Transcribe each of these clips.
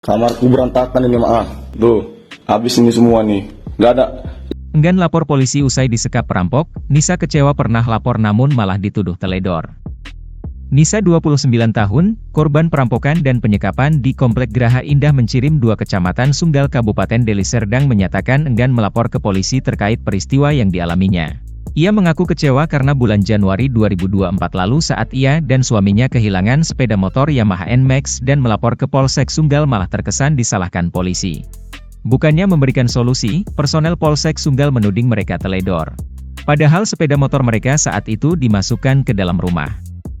Kamarku berantakan ini, maaf. Tuh, habis ini semua nih. Nggak ada. Enggan lapor polisi usai disekap perampok, Nisa kecewa pernah lapor namun malah dituduh teledor. Nisa 29 tahun, korban perampokan dan penyekapan di Komplek Graha Indah Mencirim 2 Kecamatan Sunggal Kabupaten Deli Serdang menyatakan enggan melapor ke polisi terkait peristiwa yang dialaminya. Ia mengaku kecewa karena bulan Januari 2024 lalu saat ia dan suaminya kehilangan sepeda motor Yamaha NMAX dan melapor ke Polsek Sunggal malah terkesan disalahkan polisi. Bukannya memberikan solusi, personel Polsek Sunggal menuding mereka teledor. Padahal sepeda motor mereka saat itu dimasukkan ke dalam rumah.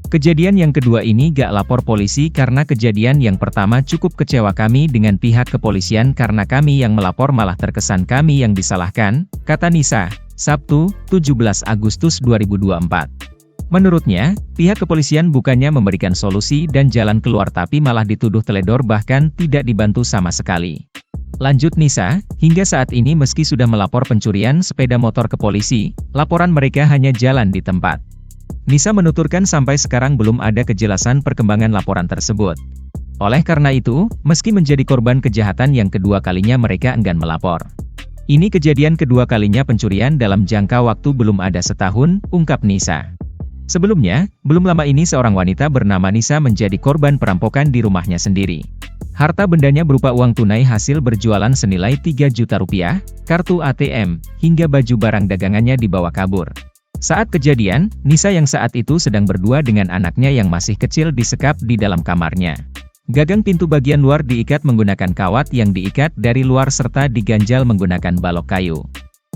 Kejadian yang kedua ini gak lapor polisi karena kejadian yang pertama cukup kecewa kami dengan pihak kepolisian karena kami yang melapor malah terkesan kami yang disalahkan, kata Nisa, Sabtu, 17 Agustus 2024. Menurutnya, pihak kepolisian bukannya memberikan solusi dan jalan keluar tapi malah dituduh teledor bahkan tidak dibantu sama sekali. Lanjut Nisa, hingga saat ini meski sudah melapor pencurian sepeda motor ke polisi, laporan mereka hanya jalan di tempat. Nisa menuturkan sampai sekarang belum ada kejelasan perkembangan laporan tersebut. Oleh karena itu, meski menjadi korban kejahatan yang kedua kalinya mereka enggan melapor. Ini kejadian kedua kalinya pencurian dalam jangka waktu belum ada setahun, ungkap Nisa. Sebelumnya, belum lama ini seorang wanita bernama Nisa menjadi korban perampokan di rumahnya sendiri. Harta bendanya berupa uang tunai hasil berjualan senilai 3 juta rupiah, kartu ATM, hingga baju barang dagangannya dibawa kabur. Saat kejadian, Nisa yang saat itu sedang berdua dengan anaknya yang masih kecil disekap di dalam kamarnya. Gagang pintu bagian luar diikat menggunakan kawat yang diikat dari luar serta diganjal menggunakan balok kayu.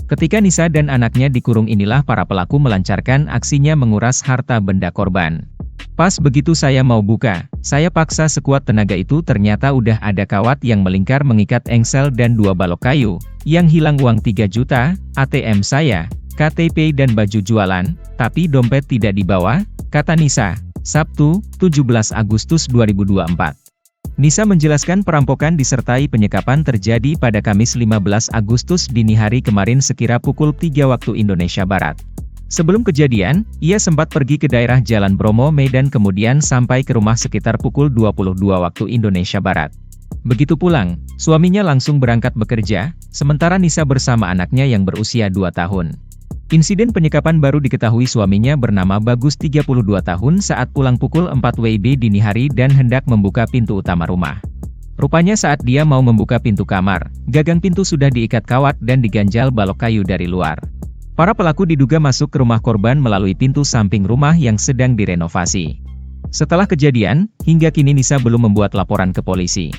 Ketika Nisa dan anaknya dikurung inilah para pelaku melancarkan aksinya menguras harta benda korban. Pas begitu saya mau buka, saya paksa sekuat tenaga itu ternyata udah ada kawat yang melingkar mengikat engsel dan 2 balok kayu, yang hilang uang 3 juta, ATM saya, KTP dan baju jualan, tapi dompet tidak dibawa, kata Nisa, Sabtu, 17 Agustus 2024. Nisa menjelaskan perampokan disertai penyekapan terjadi pada Kamis 15 Agustus dini hari kemarin sekira pukul 3 waktu Indonesia Barat. Sebelum kejadian, ia sempat pergi ke daerah Jalan Bromo Medan kemudian sampai ke rumah sekitar pukul 22 waktu Indonesia Barat. Begitu pulang, suaminya langsung berangkat bekerja, sementara Nisa bersama anaknya yang berusia 2 tahun. Insiden penyekapan baru diketahui suaminya bernama Bagus 32 tahun saat pulang pukul 4 WIB dini hari dan hendak membuka pintu utama rumah. Rupanya saat dia mau membuka pintu kamar, gagang pintu sudah diikat kawat dan diganjal balok kayu dari luar. Para pelaku diduga masuk ke rumah korban melalui pintu samping rumah yang sedang direnovasi. Setelah kejadian, hingga kini Nisa belum membuat laporan ke polisi.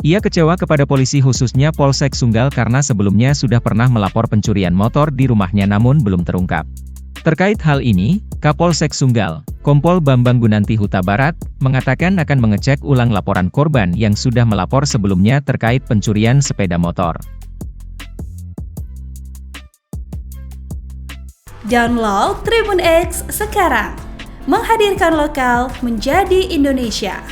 Ia kecewa kepada polisi khususnya Polsek Sunggal karena sebelumnya sudah pernah melapor pencurian motor di rumahnya namun belum terungkap. Terkait hal ini, Kapolsek Sunggal, Kompol Bambang Gunanti Huta Barat, mengatakan akan mengecek ulang laporan korban yang sudah melapor sebelumnya terkait pencurian sepeda motor. Download Tribun X sekarang, menghadirkan lokal menjadi Indonesia.